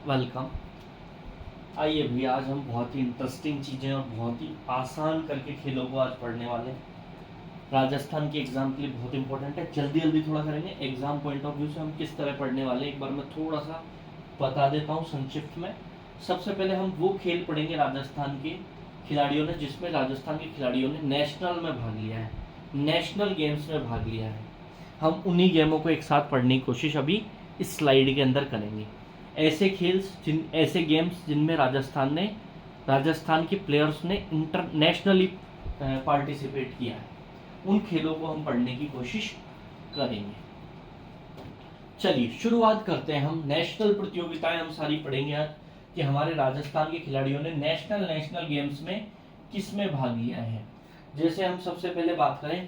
Welcome. आइए भैया, आज हम बहुत ही इंटरेस्टिंग चीज़ें और बहुत ही आसान करके खेलों को आज पढ़ने वाले हैं। राजस्थान के एग्ज़ाम के लिए बहुत इंपॉर्टेंट है। जल्दी जल्दी थोड़ा करेंगे। एग्ज़ाम पॉइंट ऑफ व्यू से हम किस तरह पढ़ने वाले हैं एक बार मैं थोड़ा सा बता देता हूँ संक्षिप्त में। सबसे पहले हम वो खेल पढ़ेंगे राजस्थान के खिलाड़ियों ने जिसमें राजस्थान के खिलाड़ियों ने नेशनल में भाग लिया है, नेशनल गेम्स में भाग लिया है। हम उन्हीं गेमों को एक साथ पढ़ने की कोशिश अभी इस स्लाइड के अंदर करेंगे। ऐसे गेम्स जिनमें राजस्थान के प्लेयर्स ने इंटरनेशनली पार्टिसिपेट किया है, उन खेलों को हम पढ़ने की कोशिश करेंगे। चलिए शुरुआत करते हैं। हम नेशनल प्रतियोगिताएं हम सारी पढ़ेंगे आज कि हमारे राजस्थान के खिलाड़ियों ने नेशनल गेम्स में किस में भाग लिया है। जैसे हम सबसे पहले बात करें,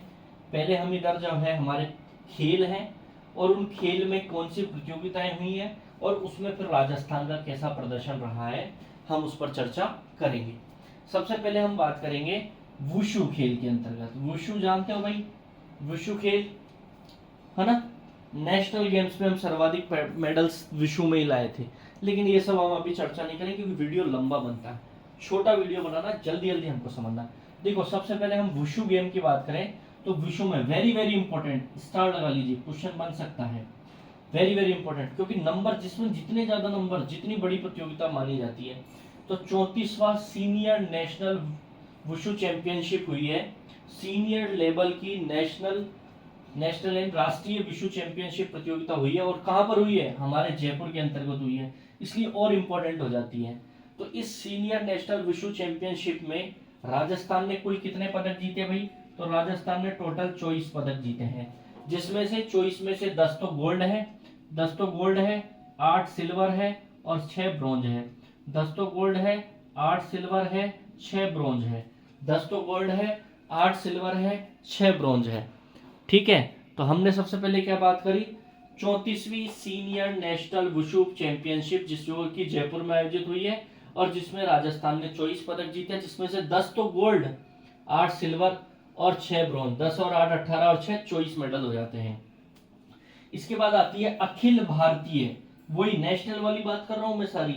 पहले हम इधर जो है हमारे खेल हैं और उन खेल में कौन सी प्रतियोगिताएं हुई है और उसमें फिर राजस्थान का कैसा प्रदर्शन रहा है, हम उस पर चर्चा करेंगे। सबसे पहले हम बात करेंगे वुशु खेल के अंतर्गत। वुशु जानते हो भाई, वुशु खेल है ना। नेशनल गेम्स में हम सर्वाधिक मेडल्स विशु में ही लाए थे, लेकिन ये सब हम अभी चर्चा नहीं करेंगे क्योंकि वीडियो लंबा बनता है। छोटा वीडियो बनाना, जल्दी जल्दी हमको समझना। देखो सबसे पहले हम वुशु गेम की बात करें तो विशु में वेरी वेरी इंपॉर्टेंट, स्टार लगा लीजिए, क्वेश्चन बन सकता है। वेरी वेरी इंपॉर्टेंट क्योंकि नंबर, जिसमें जितने ज्यादा नंबर, जितनी बड़ी प्रतियोगिता मानी जाती है, तो 34वां सीनियर नेशनल वुशु चैंपियनशिप हुई है। सीनियर लेवल की नेशनल एंड राष्ट्रीय विश्व चैंपियनशिप प्रतियोगिता हुई है। और कहां पर हुई है? हमारे जयपुर के अंतर्गत हुई है, इसलिए और इंपॉर्टेंट हो जाती है। तो इस सीनियर नेशनल विश्व चैंपियनशिप में राजस्थान ने कुल कितने पदक जीते भाई? तो राजस्थान ने टोटल 24 पदक जीते हैं, जिसमें से 24 में से 10 तो गोल्ड है, 8 सिल्वर है और 6 ब्रॉन्ज है। 10 तो गोल्ड है, 8 सिल्वर है, 6 ब्रॉन्ज है। 10 तो गोल्ड है, 8 सिल्वर है, 6 ब्रॉन्ज है। ठीक है, तो हमने सबसे पहले क्या बात करी? 34वीं सीनियर नेशनल वुशु चैंपियनशिप जो कि जयपुर में आयोजित हुई है और जिसमें राजस्थान ने 24 पदक जीते, जिसमें से 10 तो गोल्ड, 8 सिल्वर और 6 ब्रॉन्ज। 10 और 8 18 और 6 24 मेडल हो जाते हैं। इसके बाद आती है अखिल भारतीय, वही नेशनल वाली बात कर रहा हूं मैं सारी,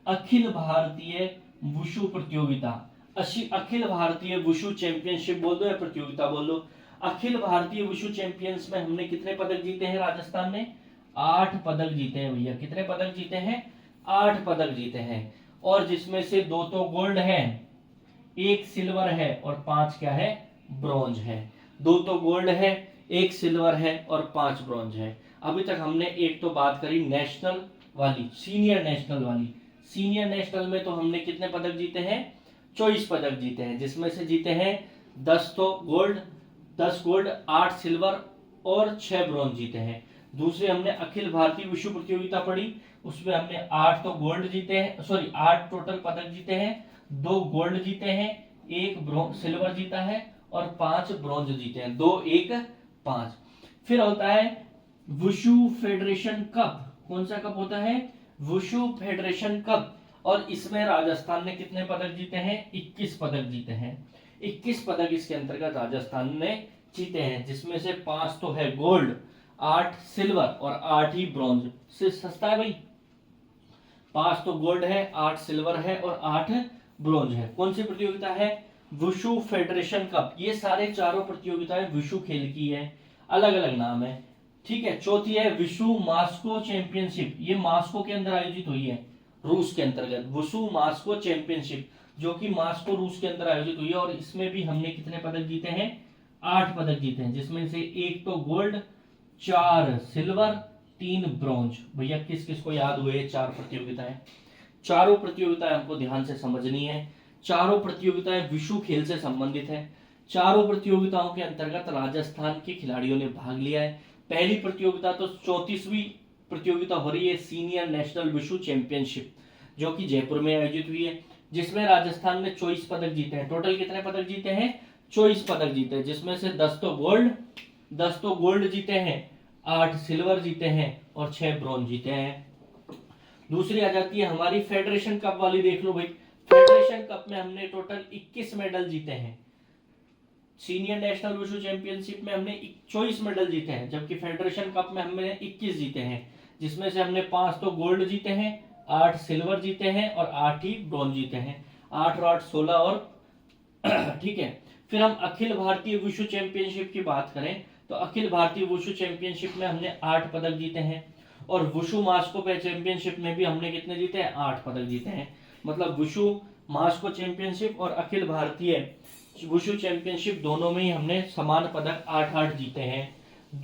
अखिल भारतीय वुशु प्रतियोगिता। अखिल भारतीय वुशु चैंपियनशिप बोल दो या प्रतियोगिता बोल दो। अखिल भारतीय वुशु चैंपियंस में हमने कितने पदक जीते हैं? राजस्थान ने 8 पदक जीते हैं भैया। कितने पदक जीते हैं? 8 पदक जीते हैं। और जिसमें से 2 तो गोल्ड है, 1 सिल्वर है और 5 क्या है? ब्रॉन्ज है। 2 तो गोल्ड है, 1 सिल्वर है और 5 ब्रॉन्ज है। अभी तक हमने एक तो बात करी नेशनल वाली, सीनियर नेशनल वाली। सीनियर नेशनल में तो हमने कितने पदक जीते हैं? 24 पदक जीते हैं, जिसमें से जीते हैं 10 तो गोल्ड, 8 सिल्वर और 6 ब्रॉन्ज जीते हैं। दूसरे हमने अखिल भारतीय विश्व प्रतियोगिता पढ़ी, उसमें हमने 8 तो गोल्ड जीते हैं, 8 टोटल पदक जीते हैं। 2 गोल्ड जीते हैं, 1 सिल्वर जीता है और 5 ब्रॉन्ज जीते हैं। 2 1 5। फिर होता है वुशु फेडरेशन कप। कौन सा कप होता है? Wushu federation cup. और इसमें राजस्थान ने कितने पदक जीते हैं? 21 पदक जीते हैं। 21 पदक इसके अंतर्गत राजस्थान ने जीते हैं, जिसमें से 5 तो है गोल्ड, 8 सिल्वर और 8 ही ब्रॉन्ज। से सस्ता है भाई। 5 तो गोल्ड है, 8 सिल्वर है और 8 ब्रॉन्ज है। कौन सी प्रतियोगिता है? Wushu federation cup. ये सारे चारों प्रतियोगिताएं वुशु खेल की है, अलग अलग नाम है। ठीक है। चौथी है विशु मास्को चैंपियनशिप। ये मास्को के अंदर आयोजित हुई है, रूस के अंतर्गत। वुशु मास्को चैंपियनशिप जो कि मास्को रूस के अंदर आयोजित हुई है। और इसमें भी हमने कितने पदक जीते हैं? 8 पदक जीते हैं, जिसमें से 1 तो गोल्ड, 4 सिल्वर, 3 ब्रॉन्ज। भैया किस किस को याद हुए 4 प्रतियोगिताएं? चारों प्रतियोगिताएं हमको ध्यान से समझनी है। चारों प्रतियोगिताएं विशु खेल से संबंधित है। चारों प्रतियोगिताओं के अंतर्गत राजस्थान के खिलाड़ियों ने भाग लिया है। पहली प्रतियोगिता तो 34वीं प्रतियोगिता हो रही है, सीनियर नेशनल विशु चैंपियनशिप, जो कि जयपुर में आयोजित हुई है, जिसमें राजस्थान ने 24 पदक जीते हैं। टोटल कितने पदक जीते हैं? 24 पदक जीते हैं, जिसमें से 10 तो गोल्ड जीते हैं, 8 सिल्वर जीते हैं और 6 ब्रॉन्ज जीते हैं। दूसरी आ जाती है हमारी फेडरेशन कप वाली। देख लो भाई, फेडरेशन कप में हमने टोटल 21 मेडल जीते हैं। सीनियर नेशनल वुशु चैंपियनशिप में हमने 24 मेडल जीते हैं, जबकि फेडरेशन कप में हमने 21 जीते हैं, जिसमें से हमने 5 तो गोल्ड जीते हैं, 8 सिल्वर जीते हैं और 8 ही ब्रॉन्ज जीते हैं, 8 और 8 16 और ठीक है। फिर हम अखिल भारतीय वुशु चैंपियनशिप की बात करें तो अखिल भारतीय वुशु चैंपियनशिप में हमने 8 पदक जीते हैं और वुशु मास्को चैंपियनशिप में भी हमने कितने जीते हैं, 8 पदक जीते हैं। मतलब वुशु मास्को चैंपियनशिप और अखिल भारतीय वुशु चैंपियनशिप दोनों में ही हमने समान पदक 8-8 जीते हैं।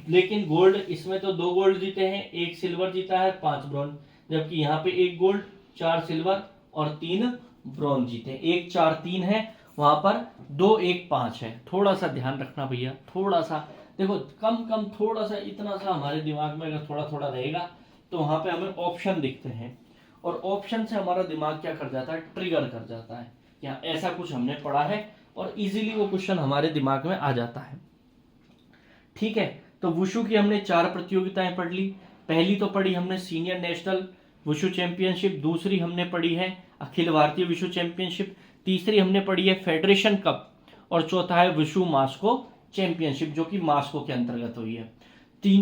लेकिन गोल्ड इसमें तो 2 गोल्ड जीते हैं, 1 सिल्वर जीता है, 5 ब्रॉन्ज, जबकि यहाँ पे 1 गोल्ड 4 सिल्वर और 3 ब्रॉन्ज जीते हैं। 1 4 3 है, वहां पर 2 1 5 है। थोड़ा सा ध्यान रखना भैया, थोड़ा सा देखो, कम थोड़ा सा, इतना सा हमारे दिमाग में अगर थोड़ा थोड़ा रहेगा तो वहां पे हमें ऑप्शन दिखते हैं और ऑप्शन से हमारा दिमाग क्या कर जाता है, ट्रिगर कर जाता है कि हाँ ऐसा कुछ हमने पढ़ा है और इजीली वो क्वेश्चन हमारे दिमाग में आ जाता है। ठीक है, तो वुशु की हमने 4 प्रतियोगिताएं पढ़ ली। पहली तो पढ़ी हमने सीनियर नेशनल वुशु चैंपियनशिप, दूसरी हमने पढ़ी है अखिल भारतीय वुशु चैंपियनशिप, तीसरी हमने पढ़ी है फेडरेशन कप और चौथा है वुशु मास्को चैंपियनशिप जो कि मास्को के अंतर्गत हुई है।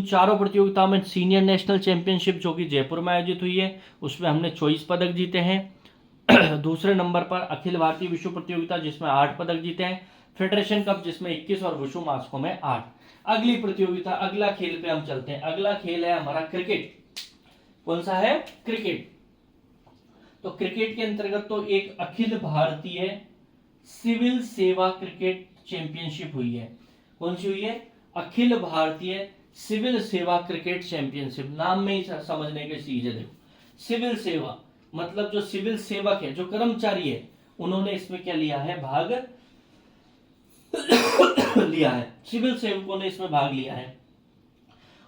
चारों प्रतियोगिताओं में सीनियर नेशनल चैंपियनशिप जो कि जयपुर में आयोजित हुई है उसमें हमने 24 पदक जीते हैं। दूसरे नंबर पर अखिल भारतीय विश्व प्रतियोगिता जिसमें 8 पदक जीते हैं, फेडरेशन कप जिसमें 21 और वुशु मास्को में 8। अगली प्रतियोगिता, अगला खेल पे हम चलते हैं। अगला खेल है हमारा क्रिकेट। कौन सा है, क्रिकेट। तो क्रिकेट के अंतर्गत तो एक अखिल भारतीय सिविल सेवा क्रिकेट चैंपियनशिप हुई है। कौन सी हुई है, अखिल भारतीय सिविल सेवा क्रिकेट चैंपियनशिप। नाम में ही समझने की चीज है। देखो, सिविल सेवा मतलब जो सिविल सेवक है, जो कर्मचारी है, उन्होंने इसमें क्या लिया है, भाग लिया है। सिविल सेवकों ने इसमें भाग लिया है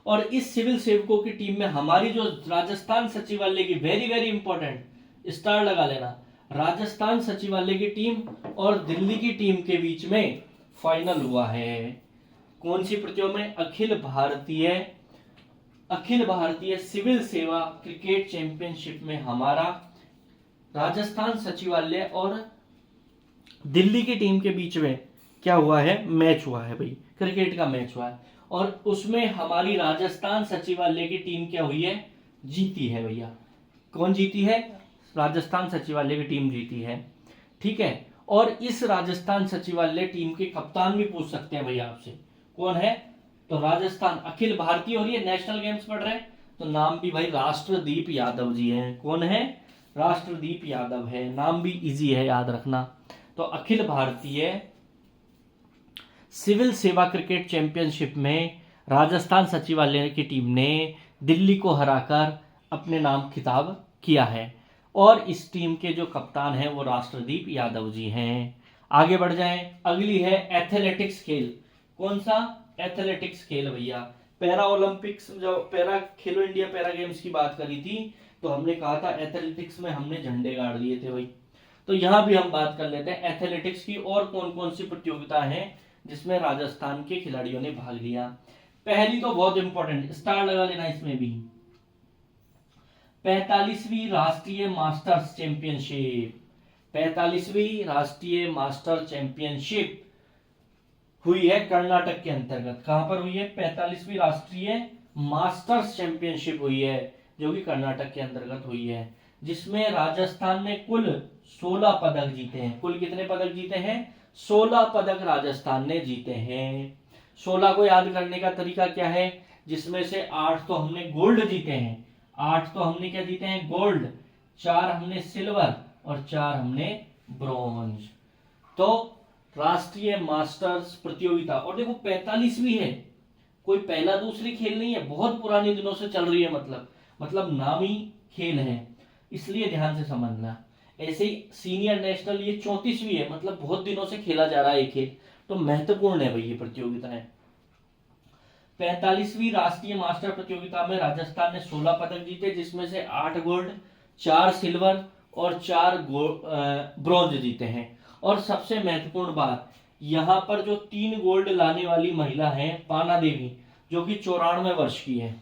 और इस सिविल सेवकों की टीम में हमारी जो राजस्थान सचिवालय की, वेरी वेरी इंपॉर्टेंट, स्टार लगा लेना, राजस्थान सचिवालय की टीम और दिल्ली की टीम के बीच में फाइनल हुआ है। कौन सी प्रतियोगिता में, अखिल भारतीय सिविल सेवा क्रिकेट चैंपियनशिप में हमारा राजस्थान सचिवालय और दिल्ली की टीम के बीच में क्या हुआ है, मैच हुआ है भाई, क्रिकेट का मैच हुआ है और उसमें हमारी राजस्थान सचिवालय की टीम क्या हुई है, जीती है भैया। कौन जीती है, राजस्थान सचिवालय की टीम जीती है। ठीक है, और इस राजस्थान सचिवालय टीम के कप्तान भी पूछ सकते हैं भैया आपसे, कौन है, तो राजस्थान अखिल भारतीय और ये नेशनल गेम्स पढ़ रहे हैं तो नाम भी भाई राष्ट्रदीप यादव जी हैं। कौन है, राष्ट्रदीप यादव है, नाम भी इजी है याद रखना। तो अखिल भारतीय सिविल सेवा क्रिकेट चैंपियनशिप में राजस्थान सचिवालय की टीम ने दिल्ली को हराकर अपने नाम खिताब किया है और इस टीम के जो कप्तान हैं वो राष्ट्रदीप यादव जी हैं। आगे बढ़ जाएं, अगली है एथलेटिक्स खेल। कौन सा, एथलेटिक्स खेल भैया। पैरा ओलंपिक्स, जो पैरा खेलो इंडिया पैरा गेम्स की बात करी थी तो हमने कहा था एथलेटिक्स में हमने झंडे गाड़ दिए थे भाई। तो यहां भी हम बात कर लेते हैं एथलेटिक्स की और कौन कौन सी प्रतियोगिता है जिसमें राजस्थान के खिलाड़ियों ने भाग लिया। पहली तो बहुत इंपॉर्टेंट, स्टार लगा लेना इसमें भी, 45वीं राष्ट्रीय मास्टर्स चैंपियनशिप। 45वीं राष्ट्रीय मास्टर चैंपियनशिप हुई है कर्नाटक के अंतर्गत। कहां पर हुई है, 45वीं राष्ट्रीय मास्टर्स चैंपियनशिप हुई है जो कि कर्नाटक के अंतर्गत हुई है, जिसमें राजस्थान ने कुल 16 पदक जीते हैं। कुल कितने पदक जीते हैं, 16 पदक राजस्थान ने जीते हैं। 16 को याद करने का तरीका क्या है, जिसमें से 8 तो हमने गोल्ड जीते हैं, 8 तो हमने क्या जीते हैं, गोल्ड, 4 हमने सिल्वर और 4 हमने ब्रॉन्ज। तो राष्ट्रीय मास्टर्स प्रतियोगिता, और देखो 45वीं है, कोई पहला दूसरी खेल नहीं है, बहुत पुराने दिनों से चल रही है, मतलब नामी खेल है, इसलिए ध्यान से समझना। ऐसे ही सीनियर नेशनल ये 34वीं है, मतलब बहुत दिनों से खेला जा रहा है ये खेल, तो महत्वपूर्ण है भाई ये प्रतियोगिताएं। 45वीं राष्ट्रीय मास्टर प्रतियोगिता में राजस्थान ने 16 पदक जीते, जिसमें से 8 गोल्ड, 4 सिल्वर और 4 ब्रॉन्ज जीते हैं। और सबसे महत्वपूर्ण बात, यहां पर जो 3 गोल्ड लाने वाली महिला है पाना देवी, जो कि 94 वर्ष की है।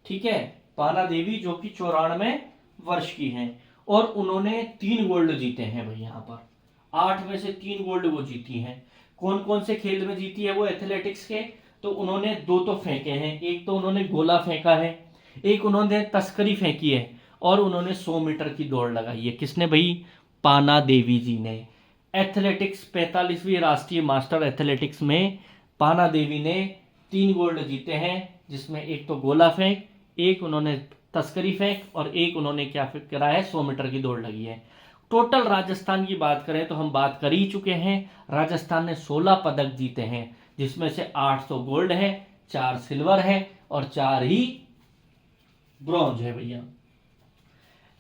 ठीक है, पाना देवी जो कि 94 वर्ष की हैं और उन्होंने 3 गोल्ड जीते हैं भाई। यहाँ पर 8 में से 3 गोल्ड वो जीती हैं। कौन कौन से खेल में जीती है वो, एथलेटिक्स के, तो उन्होंने 2 तो फेंके हैं, एक तो उन्होंने गोला फेंका है, एक उन्होंने तस्करी फेंकी है और उन्होंने 100 मीटर की दौड़ लगाई है। किसने भाई? पाना देवी जी ने। एथलेटिक्स 45वीं राष्ट्रीय मास्टर एथलेटिक्स में पाना देवी ने 3 गोल्ड जीते हैं, जिसमें एक तो गोला फेंक, एक उन्होंने तस्करी फेंक और एक उन्होंने क्या करा है? 100 मीटर की दौड़ लगी है। टोटल राजस्थान की बात करें तो हम बात कर ही चुके हैं, राजस्थान ने 16 पदक जीते हैं, जिसमें से 8 तो गोल्ड है, 4 सिल्वर है और 4 ही ब्रॉन्ज है भैया।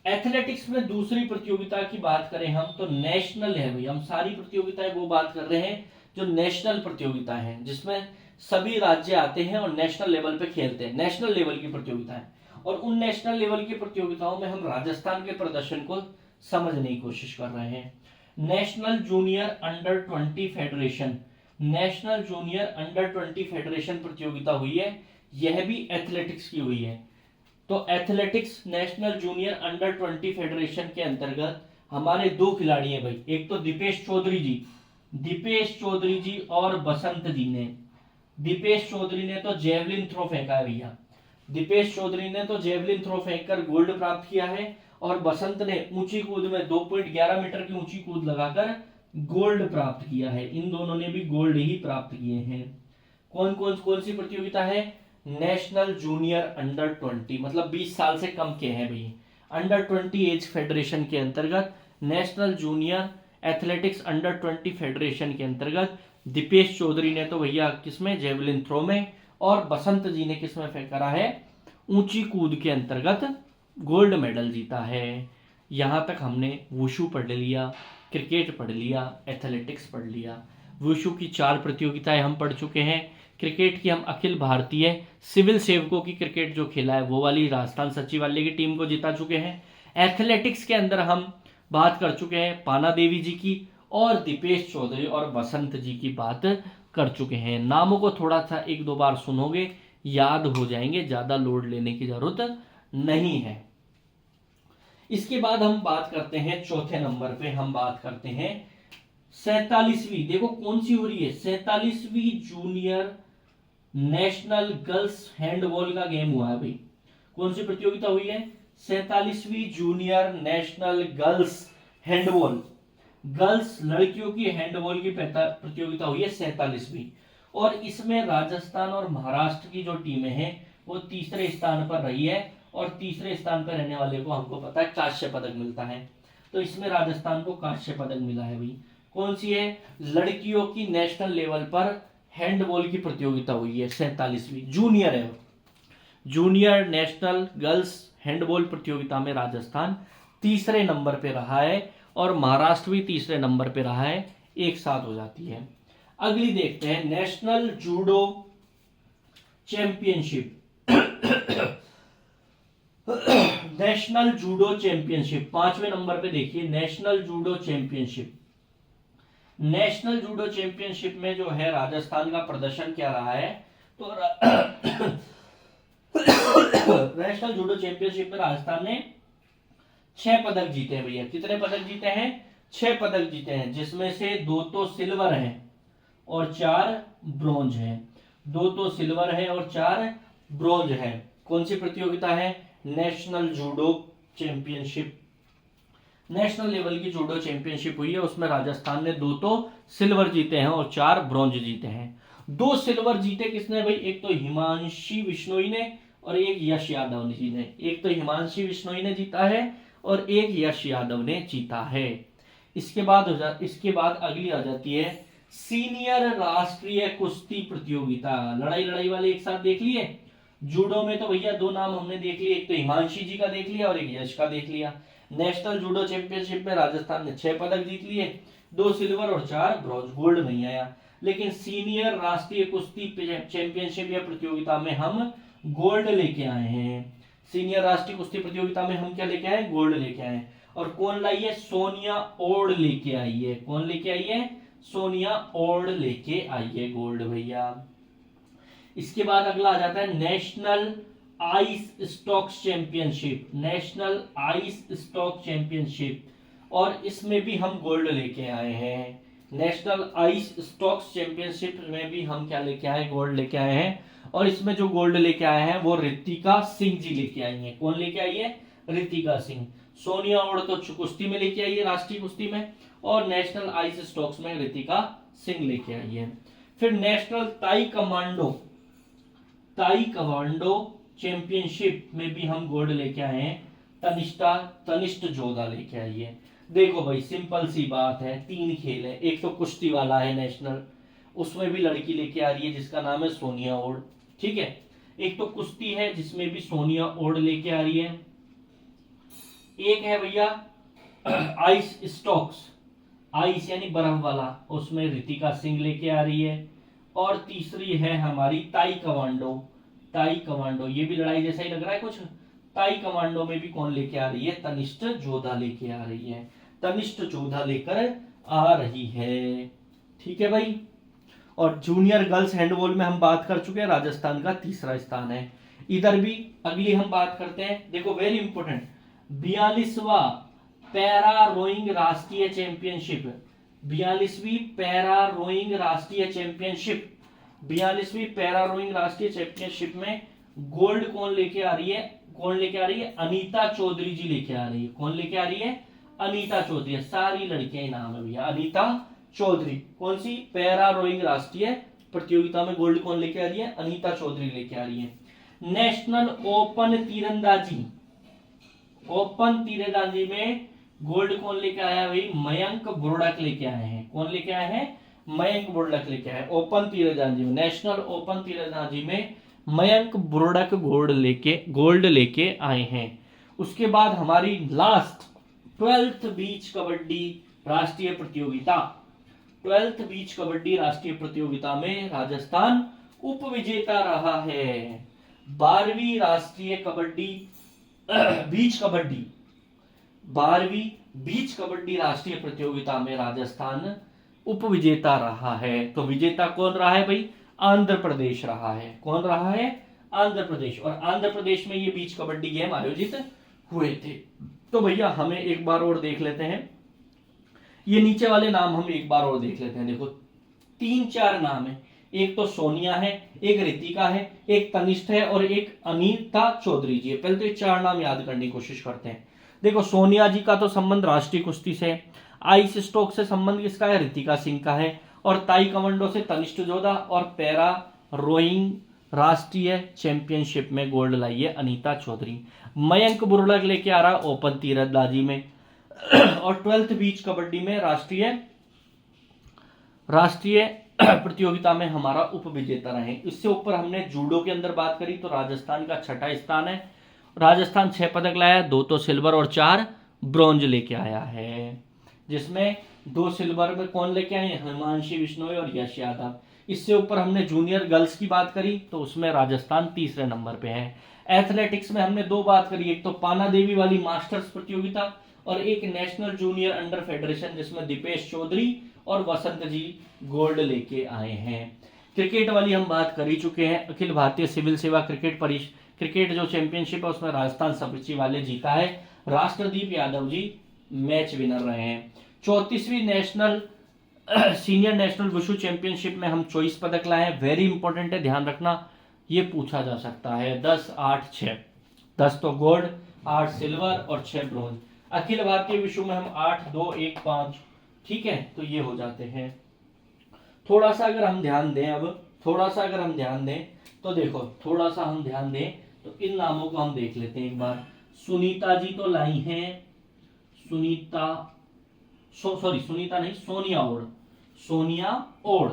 एथलेटिक्स में दूसरी प्रतियोगिता की बात करें हम तो नेशनल है भैया। हम सारी प्रतियोगिताएं वो बात कर रहे हैं जो नेशनल प्रतियोगिता है, जिसमें सभी राज्य आते हैं और नेशनल लेवल पे खेलते हैं, नेशनल लेवल की प्रतियोगिताएं। और उन नेशनल लेवल की प्रतियोगिताओं में हम राजस्थान के प्रदर्शन को समझने की कोशिश कर रहे हैं। National junior under 20 federation, national junior under 20 federation प्रतियोगिता हुई है, यह भी एथलेटिक्स की हुई है। तो athletics national junior under 20 federation के अंतर्गत हमारे 2 खिलाड़ी हैं भाई, एक तो दीपेश चौधरी जी और बसंत जी ने। दीपेश चौधरी ने तो जेवलिन थ्रो फेंका है भैया, दीपेश चौधरी ने तो जेवलिन थ्रो फेंककर गोल्ड प्राप्त किया है और बसंत ने ऊंची कूद में 2.11 मीटर की ऊंची कूद लगाकर गोल्ड प्राप्त किया है। इन दोनों ने भी गोल्ड ही प्राप्त किए हैं। कौन सी प्रतियोगिता है? नेशनल जूनियर अंडर 20, मतलब 20 साल से कम के हैं भाई, अंडर 20 एज फेडरेशन के अंतर्गत national junior athletics under 20 federation के अंतर्गत दीपेश चौधरी ने तो भैया किसमें? जेवलिन थ्रो में, और बसंत जी ने किसमें करा है? ऊंची कूद के अंतर्गत गोल्ड मेडल जीता है। यहां तक हमने वुशु पढ़ लिया, क्रिकेट पढ़ लिया, एथलेटिक्स पढ़ लिया। वुशु की 4 प्रतियोगिताएं हम पढ़ चुके हैं। क्रिकेट की हम अखिल भारतीय सिविल सेवकों की क्रिकेट जो खेला है वो वाली राजस्थान सचिवालय की टीम को जिता चुके हैं। एथलेटिक्स के अंदर हम बात कर चुके हैं पाना देवी जी की और दीपेश चौधरी और बसंत जी की बात कर चुके हैं। नामों को थोड़ा सा 1-2 बार सुनोगे, याद हो जाएंगे, ज्यादा लोड लेने की जरूरत नहीं है। इसके बाद हम बात करते हैं चौथे नंबर पे, हम बात करते हैं 47वीं, देखो कौन सी हो रही है? 47वीं जूनियर नेशनल गर्ल्स हैंडबॉल का गेम हुआ है भाई। कौन सी प्रतियोगिता हुई है? 47वीं junior national girls handball, girls लड़कियों की हैंडबॉल की प्रतियोगिता हुई है 47वीं। और इसमें राजस्थान और महाराष्ट्र की जो टीमें हैं वो तीसरे स्थान पर रही है, और तीसरे स्थान पर रहने वाले को हमको पता है कांस्य पदक मिलता है। तो इसमें राजस्थान को कांस्य पदक मिला है भाई। कौन सी है? लड़कियों की नेशनल लेवल पर हैंडबॉल की प्रतियोगिता हुई है 47वीं, जूनियर है, जूनियर नेशनल गर्ल्स हैंडबॉल प्रतियोगिता में राजस्थान तीसरे नंबर पे रहा है और महाराष्ट्र भी तीसरे नंबर पे रहा है, एक साथ हो जाती है। अगली देखते हैं national judo championship. National judo championship 5वें नंबर पे देखिए, national judo championship. National judo championship में जो है राजस्थान का प्रदर्शन क्या रहा है? तो नेशनल जूडो चैंपियनशिप में राजस्थान ने 6 पदक जीते हैं भैया। कितने पदक जीते हैं? 6 पदक जीते हैं, जिसमें से 2 तो सिल्वर हैं और 4 ब्रॉन्ज हैं। 2 तो सिल्वर है और 4 ब्रॉन्ज है। कौन सी प्रतियोगिता है? National judo championship. National level की जूडो चैंपियनशिप हुई है, उसमें राजस्थान ने 2 तो सिल्वर जीते हैं और 4 ब्रॉन्ज जीते हैं। 2 सिल्वर जीते किसने भाई? एक तो हिमांशी बिश्नोई ने और एक यश यादव जी ने। एक तो हिमांशी बिश्नोई ने जीता है और एक यश यादव ने जीता है। इसके बाद अगली आ जाती है सीनियर राष्ट्रीय कुश्ती प्रतियोगिता। लड़ाई वाले एक साथ देख लिए। जूडो में तो भैया 2 नाम हमने देख लिए, एक तो हिमांशी जी का देख लिया और एक यश का देख लिया। नेशनल जूडो चैंपियनशिप में राजस्थान ने 6 पदक जीत लिए, 2 सिल्वर और 4 ब्रॉन्ज, गोल्ड नहीं आया। लेकिन सीनियर राष्ट्रीय कुश्ती चैंपियनशिप या प्रतियोगिता में हम गोल्ड लेके आए हैं। सीनियर राष्ट्रीय कुश्ती प्रतियोगिता में हम क्या लेके आए? गोल्ड लेके आए। और कौन लाई है? सोनिया ओड लेके आई है। कौन लेके आई है? सोनिया ओड लेके आई है गोल्ड भैया। इसके बाद अगला आ जाता है national ice stocks championship. National ice stock championship, और इसमें भी हम गोल्ड लेके आए हैं। नेशनल आइस स्टॉक्स चैंपियनशिप में भी हम क्या लेके आए? गोल्ड लेके आए हैं। और इसमें जो गोल्ड लेके आए हैं वो रितिका सिंह जी लेके आई हैं। कौन लेके आई है? रितिका सिंह। सोनिया ओड तो कुश्ती में लेके आई है, राष्ट्रीय कुश्ती में, और नेशनल आइस स्टॉक्स में रितिका सिंह लेके आई है। फिर नेशनल ताई कमांडो चैंपियनशिप में भी हम गोल्ड लेके आए हैं, तनिष्ठ जोधा लेके आई है। देखो भाई सिंपल सी बात है, 3 खेल है, एक तो कुश्ती वाला है नेशनल, उसमें भी लड़की लेके आ रही है जिसका नाम है सोनिया ओड, ठीक है। एक तो कुश्ती है जिसमें भी सोनिया ओड लेके आ रही है, एक है भैया आइस स्टॉक्स, आइस यानी बर्फ वाला, उसमें रितिका सिंह लेके आ रही है, और तीसरी है हमारी ताई कमांडो, ये भी लड़ाई जैसा ही लग रहा है कुछ। ताई कमांडो में भी कौन लेके आ रही है, तनिष्ठ जोधा लेके आ रही है, तनिष्ठ जोधा लेकर आ रही है, ठीक है भाई। और जूनियर गर्ल्स हैंडबॉल में हम बात कर चुके हैं, राजस्थान का तीसरा स्थान है। इधर भी अगली हम बात करते हैं, देखो वेरी इंपॉर्टेंट, 42वां पैरा रोइंग राष्ट्रीय चैंपियनशिप, 42वीं पैरा रोइंग राष्ट्रीय चैंपियनशिप, 42वीं पैरा रोइंग राष्ट्रीय चैंपियनशिप में गोल्ड कौन लेके आ रही है, अनीता चौधरी जी लेके आ रही है। कौन लेके आ रही है, अनीता चौधरी। सारी लड़कियां नाम है भैया, अनीता चौधरी। कौन सी, पैरा रोइंग राष्ट्रीय प्रतियोगिता में गोल्ड कौन लेके आ रही है, अनीता चौधरी लेके आ रही है। नेशनल ओपन तीरंदाजी में गोल्ड कौन लेके आया भाई, मयंक बुर्डक लेके आए हैं। कौन लेके आए हैं, मयंक बुर्डक लेके आए। ओपन तीरंदाजी में, नेशनल ओपन तीरंदाजी में मयंक बुर्डक गोल्ड लेके आए हैं। उसके बाद हमारी लास्ट 12th बीच कबड्डी राष्ट्रीय प्रतियोगिता, 12th बीच कबड्डी राष्ट्रीय प्रतियोगिता में राजस्थान उप विजेता रहा है। 12वीं राष्ट्रीय कबड्डी बीच कबड्डी, 12वीं बीच कबड्डी राष्ट्रीय प्रतियोगिता में राजस्थान उप विजेता रहा है। तो विजेता कौन रहा है भाई, आंध्र प्रदेश रहा है। कौन रहा है, आंध्र प्रदेश। और आंध्र प्रदेश में ये बीच कबड्डी गेम आयोजित हुए थे। तो भैया हमें एक बार और देख लेते हैं, ये नीचे वाले नाम हम एक बार और देख लेते हैं। देखो 3-4 नाम है, एक तो सोनिया है, एक रितिका है, एक तनिष्ठ है, और एक अनीता चौधरी जी है। पहले तो ये 4 नाम याद करने की कोशिश करते हैं। देखो सोनिया जी का तो संबंध राष्ट्रीय कुश्ती से, आइस स्टॉक से संबंध किसका है, रितिका सिंह का है, और ताई कमांडो से तनिष्ठ जोधा, और पैरा रोइंग राष्ट्रीय चैंपियनशिप में गोल्ड लाई है अनीता चौधरी। मयंक बुर्डक लेके आ रहा ओपन तीरंदाजी में, और 12th बीच कबड्डी में राष्ट्रीय प्रतियोगिता में हमारा उप विजेता रहे। इससे ऊपर हमने जूडो के अंदर बात करी तो राजस्थान का 6ठा स्थान है। राजस्थान 6 पदक लाया, 2 तो सिल्वर और 4 ब्रॉन्ज लेके आया है, जिसमें 2 सिल्वर में कौन लेके आए, हिमांशी बिश्नोई और यश यादव। इससे ऊपर हमने जूनियर गर्ल्स की बात करी तो उसमें राजस्थान तीसरे नंबर पे है। एथलेटिक्स में हमने 2 बात करी, एक तो पाना देवी वाली मास्टर्स प्रतियोगिता, और एक नेशनल जूनियर अंडर फेडरेशन जिसमें दीपेश चौधरी और वसंत जी गोल्ड लेके आए हैं। क्रिकेट वाली हम बात कर ही चुके हैं, अखिल भारतीय सिविल सेवा क्रिकेट जो चैंपियनशिप है उसमें राजस्थान सब्जी वाले जीता है, राष्ट्रदीप यादव जी मैच विनर रहे हैं। 34वीं national senior national wushu championship में हम 24 पदक लाए हैं। वेरी इंपॉर्टेंट है, ध्यान रखना, ये पूछा जा सकता है। 10, 8, 6, 10 तो गोल्ड, 8 सिल्वर और 6 ब्रोंज। अखिल भारतीय विश्व में हम 8, 2, 1, 5, ठीक है, तो ये हो जाते हैं। थोड़ा सा अगर हम ध्यान दें तो देखो, थोड़ा सा हम ध्यान दें तो इन नामों को हम देख लेते हैं एक बार। सुनीता जी तो लाई हैं, सोनिया ओड।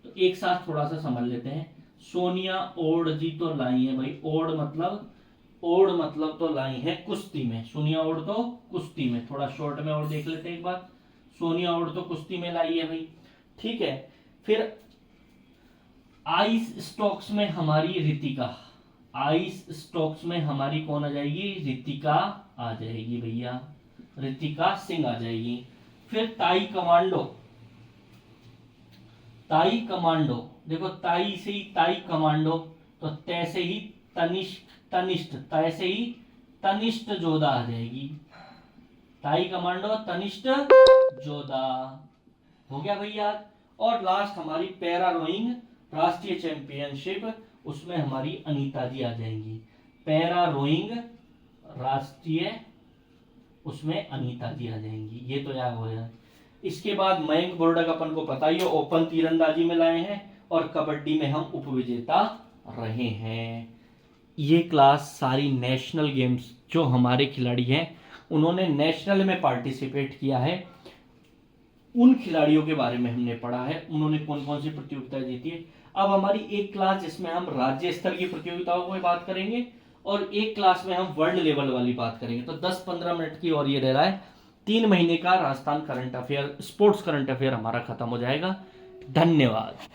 तो एक साथ थोड़ा सा समझ लेते हैं। सोनिया ओड जी तो लाई है भाई, ओड मतलब तो लाई है कुश्ती में। सोनिया ओड तो कुश्ती में, थोड़ा शॉर्ट में और देख लेते हैं एक बार। सोनिया ओड तो कुश्ती में लाई है भाई, ठीक है। फिर आइस स्टॉक्स में हमारी रितिका, आइस स्टॉक्स में हमारी कौन आ जाएगी, रितिका आ जाएगी भैया, रितिका सिंह आ जाएगी। फिर ताई कमांडो, देखो ताई से ही ताई कमांडो, तो तैसे ही तनिष्ठ जोधा आ जाएगी। ताई कमांडो तनिष्ठ जोधा हो गया भैया। और लास्ट हमारी पैरा रोइंग राष्ट्रीय चैंपियनशिप, उसमें हमारी अनीता जी आ जाएंगी। पैरा रोइंग राष्ट्रीय, उसमें अनीता जी आ जाएंगी, ये तो याद हो गया। इसके बाद मयंक बोर्डक अपन को पता ही है, ओपन तीरंदाजी में लाए हैं और कबड्डी में हम उपविजेता रहे हैं। ये क्लास सारी नेशनल गेम्स, जो हमारे खिलाड़ी हैं उन्होंने नेशनल में पार्टिसिपेट किया है, उन खिलाड़ियों के बारे में हमने पढ़ा है, उन्होंने कौन कौन सी प्रतियोगिताएं जीती है। अब हमारी एक क्लास जिसमें हम राज्य स्तर की प्रतियोगिताओं की बात करेंगे और एक क्लास में हम वर्ल्ड लेवल वाली बात करेंगे। तो 10-15 मिनट की और ये रह रहा है, 3 महीने का Rajasthan current affair, sports current affair हमारा खत्म हो जाएगा। धन्यवाद।